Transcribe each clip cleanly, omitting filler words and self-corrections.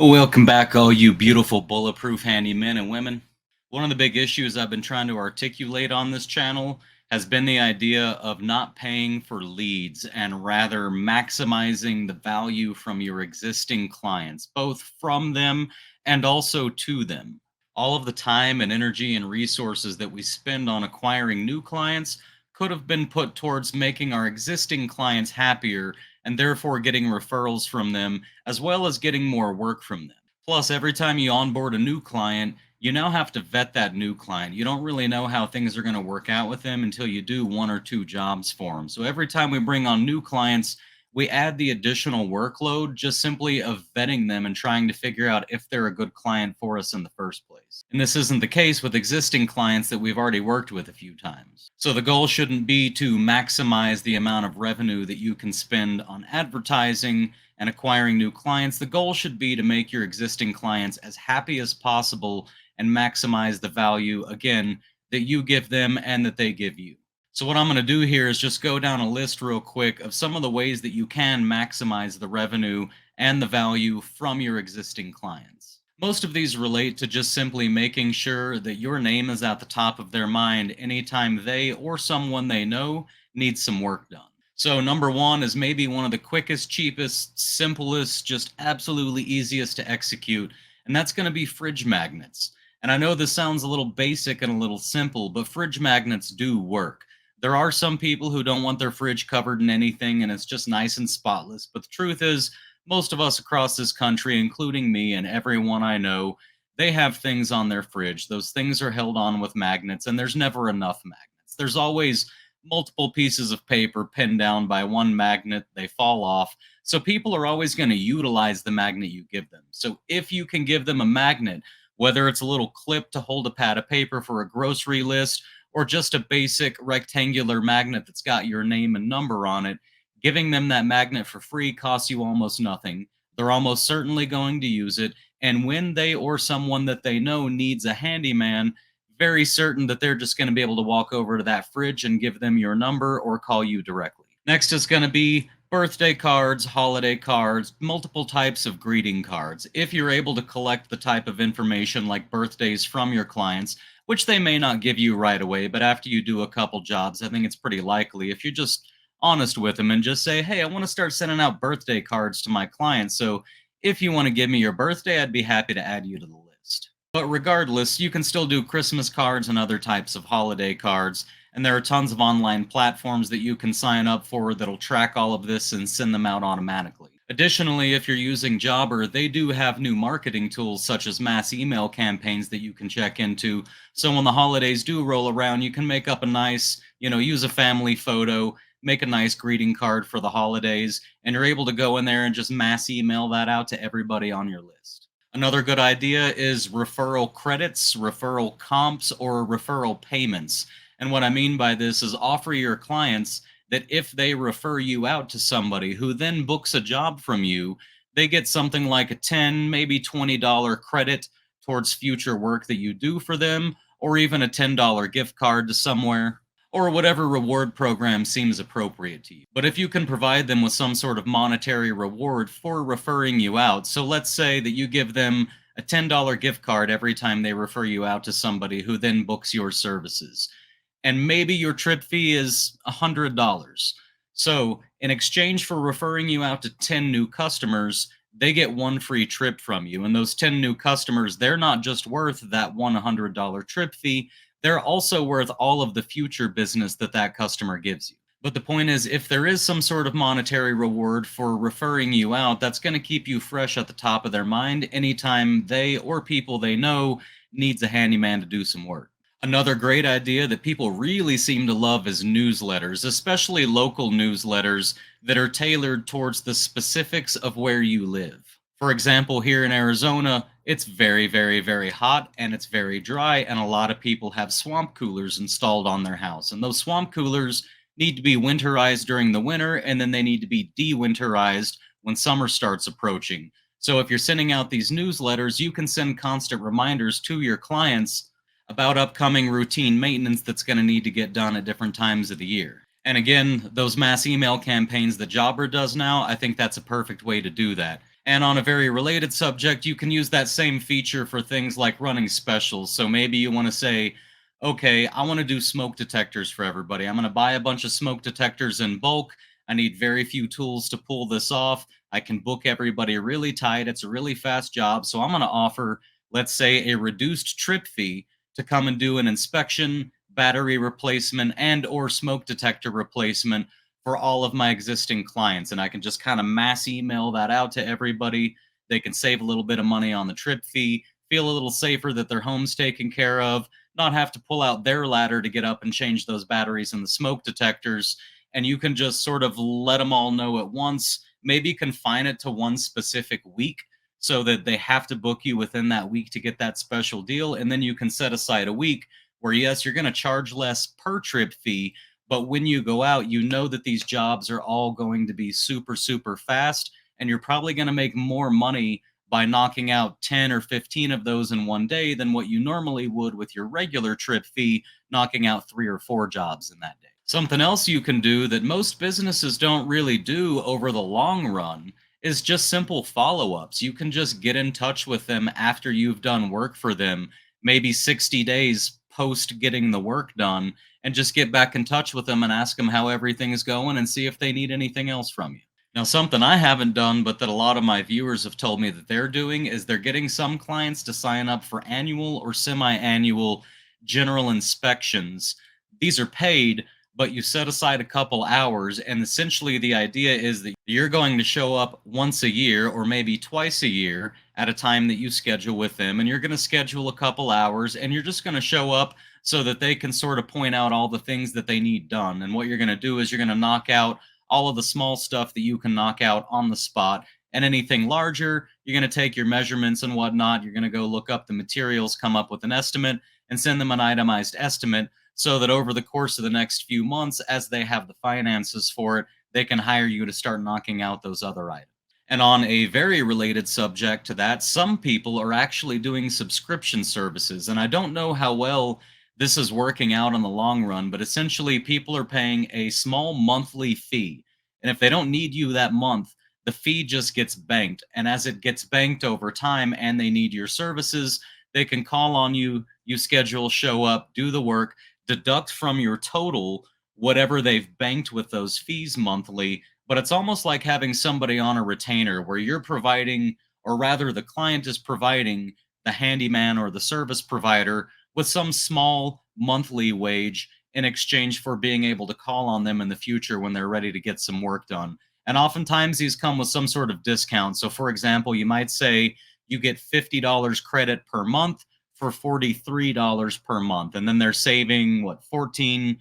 Welcome back, all you beautiful bulletproof handymen and women. One of the big issues I've been trying to articulate on this channel has been the idea of not paying for leads and rather maximizing the value from your existing clients, both from them and also to them. All of the time and energy and resources that we spend on acquiring new clients could have been put towards making our existing clients happier and therefore getting referrals from them as well as getting more work from them. Plus, every time you onboard a new client, you now have to vet that new client. You don't really know how things are going to work out with them until you do one or two jobs for them. So every time we bring on new clients, we add the additional workload just simply of vetting them and trying to figure out if they're a good client for us in the first place. And this isn't the case with existing clients that we've already worked with a few times. So the goal shouldn't be to maximize the amount of revenue that you can spend on advertising and acquiring new clients. The goal should be to make your existing clients as happy as possible and maximize the value, again, that you give them and that they give you. So what I'm going to do here is just go down a list real quick of some of the ways that you can maximize the revenue and the value from your existing clients. Most of these relate to just simply making sure that your name is at the top of their mind anytime they or someone they know needs some work done. So number one is maybe one of the quickest, cheapest, simplest, just absolutely easiest to execute, and that's going to be fridge magnets. And I know this sounds a little basic and a little simple, but fridge magnets do work. There are some people who don't want their fridge covered in anything and it's just nice and spotless. But the truth is, most of us across this country, including me and everyone I know, they have things on their fridge. Those things are held on with magnets, and there's never enough magnets. There's always multiple pieces of paper pinned down by one magnet, they fall off. So people are always going to utilize the magnet you give them. So if you can give them a magnet, whether it's a little clip to hold a pad of paper for a grocery list, or just a basic rectangular magnet that's got your name and number on it, giving them that magnet for free costs you almost nothing. They're almost certainly going to use it. And when they or someone that they know needs a handyman, very certain that they're just going to be able to walk over to that fridge and give them your number or call you directly. Next is going to be birthday cards, holiday cards, multiple types of greeting cards. If you're able to collect the type of information like birthdays from your clients, which they may not give you right away, but after you do a couple jobs, I think it's pretty likely if you're just honest with them and just say, hey, I want to start sending out birthday cards to my clients. So if you want to give me your birthday, I'd be happy to add you to the list. But regardless, you can still do Christmas cards and other types of holiday cards. And there are tons of online platforms that you can sign up for that'll track all of this and send them out automatically. Additionally, if you're using Jobber, they do have new marketing tools such as mass email campaigns that you can check into. So when the holidays do roll around, you can make up a nice, use a family photo, make a nice greeting card for the holidays, and you're able to go in there and just mass email that out to everybody on your list. Another good idea is referral credits, referral comps, or referral payments. And what I mean by this is offer your clients that if they refer you out to somebody who then books a job from you, they get something like a $10, maybe $20 credit towards future work that you do for them, or even a $10 gift card to somewhere, or whatever reward program seems appropriate to you. But if you can provide them with some sort of monetary reward for referring you out, so let's say that you give them a $10 gift card every time they refer you out to somebody who then books your services, and maybe your trip fee is $100. So, in exchange for referring you out to 10 new customers, they get one free trip from you. And those 10 new customers, they're not just worth that $100 trip fee, they're also worth all of the future business that that customer gives you. But the point is, if there is some sort of monetary reward for referring you out, that's going to keep you fresh at the top of their mind anytime they or people they know needs a handyman to do some work. Another great idea that people really seem to love is newsletters, especially local newsletters that are tailored towards the specifics of where you live. For example, here in Arizona, it's very, very, very hot and it's very dry, and a lot of people have swamp coolers installed on their house. And those swamp coolers need to be winterized during the winter, and then they need to be de-winterized when summer starts approaching. So if you're sending out these newsletters, you can send constant reminders to your clients about upcoming routine maintenance that's going to need to get done at different times of the year. And again, those mass email campaigns that Jobber does now, I think that's a perfect way to do that. And on a very related subject, you can use that same feature for things like running specials. So maybe you want to say, okay, I want to do smoke detectors for everybody. I'm going to buy a bunch of smoke detectors in bulk. I need very few tools to pull this off. I can book everybody really tight. It's a really fast job. So I'm going to offer, let's say, a reduced trip fee to come and do an inspection, battery replacement, and or smoke detector replacement for all of my existing clients. And I can just kind of mass email that out to everybody. They can save a little bit of money on the trip fee, feel a little safer that their home's taken care of, not have to pull out their ladder to get up and change those batteries and the smoke detectors. And you can just sort of let them all know at once, maybe confine it to one specific week so that they have to book you within that week to get that special deal. And then you can set aside a week where, yes, you're going to charge less per trip fee, but when you go out, you know that these jobs are all going to be super, super fast, and you're probably going to make more money by knocking out 10 or 15 of those in one day than what you normally would with your regular trip fee, knocking out 3 or 4 jobs in that day. Something else you can do that most businesses don't really do over the long run is just simple follow ups. You can just get in touch with them after you've done work for them, maybe 60 days post getting the work done, and just get back in touch with them and ask them how everything is going and see if they need anything else from you. Now, something I haven't done, but that a lot of my viewers have told me that they're doing is they're getting some clients to sign up for annual or semi annual general inspections. These are paid, but you set aside a couple hours. And essentially, the idea is that you're going to show up once a year or maybe twice a year at a time that you schedule with them. And you're going to schedule a couple hours and you're just going to show up so that they can sort of point out all the things that they need done. And what you're going to do is you're going to knock out all of the small stuff that you can knock out on the spot. And anything larger, you're going to take your measurements and whatnot. You're going to go look up the materials, come up with an estimate, and send them an itemized estimate so that over the course of the next few months, as they have the finances for it, they can hire you to start knocking out those other items. And on a very related subject to that, some people are actually doing subscription services. And I don't know how well this is working out in the long run, but essentially people are paying a small monthly fee. And if they don't need you that month, the fee just gets banked. And as it gets banked over time and they need your services, they can call on you, you schedule, show up, do the work, deduct from your total whatever they've banked with those fees monthly. But it's almost like having somebody on a retainer where you're providing, or rather, the client is providing the handyman or the service provider with some small monthly wage in exchange for being able to call on them in the future when they're ready to get some work done. And oftentimes these come with some sort of discount. So, for example, you might say you get $50 credit per month for $43 per month. And then they're saving, what, 14%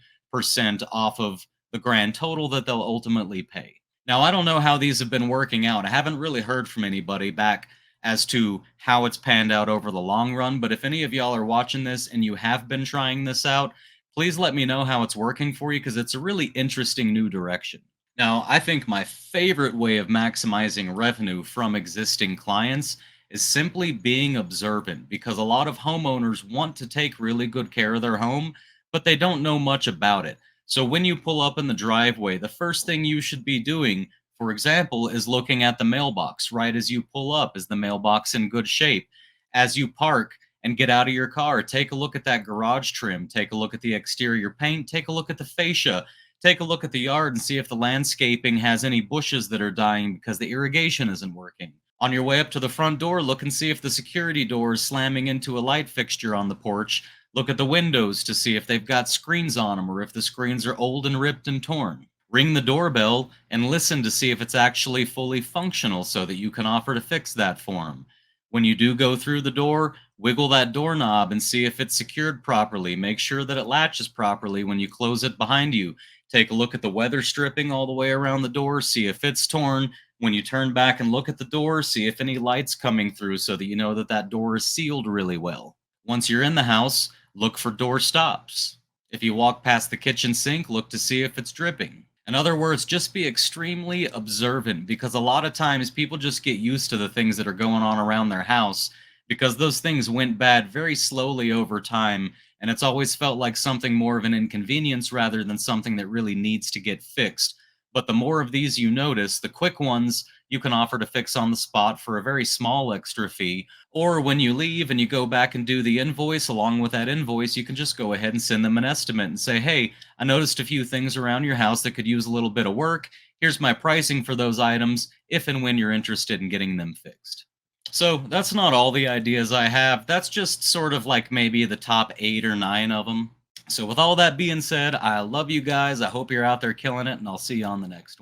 off of the grand total that they'll ultimately pay. Now, I don't know how these have been working out. I haven't really heard from anybody back as to how it's panned out over the long run. But if any of y'all are watching this and you have been trying this out, please let me know how it's working for you because it's a really interesting new direction. Now, I think my favorite way of maximizing revenue from existing clients is simply being observant because a lot of homeowners want to take really good care of their home, but they don't know much about it. So when you pull up in the driveway, the first thing you should be doing, for example, is looking at the mailbox right as you pull up. Is the mailbox in good shape? As you park and get out of your car, take a look at that garage trim, take a look at the exterior paint, take a look at the fascia, take a look at the yard and see if the landscaping has any bushes that are dying because the irrigation isn't working. On your way up to the front door, look and see if the security door is slamming into a light fixture on the porch. Look at the windows to see if they've got screens on them or if the screens are old and ripped and torn. Ring the doorbell and listen to see if it's actually fully functional so that you can offer to fix that for them. When you do go through the door, wiggle that doorknob and see if it's secured properly. Make sure that it latches properly when you close it behind you. Take a look at the weather stripping all the way around the door, see if it's torn. When you turn back and look at the door, see if any light's coming through so that you know that that door is sealed really well. Once you're in the house, look for door stops. If you walk past the kitchen sink, look to see if it's dripping. In other words, just be extremely observant because a lot of times people just get used to the things that are going on around their house because those things went bad very slowly over time. And it's always felt like something more of an inconvenience rather than something that really needs to get fixed. But the more of these you notice, the quick ones you can offer to fix on the spot for a very small extra fee. Or when you leave and you go back and do the invoice, along with that invoice, you can just go ahead and send them an estimate and say, hey, I noticed a few things around your house that could use a little bit of work. Here's my pricing for those items if and when you're interested in getting them fixed. So that's not all the ideas I have. That's just sort of like maybe the top 8 or 9 of them. So, with all that being said, I love you guys. I hope you're out there killing it, and I'll see you on the next one.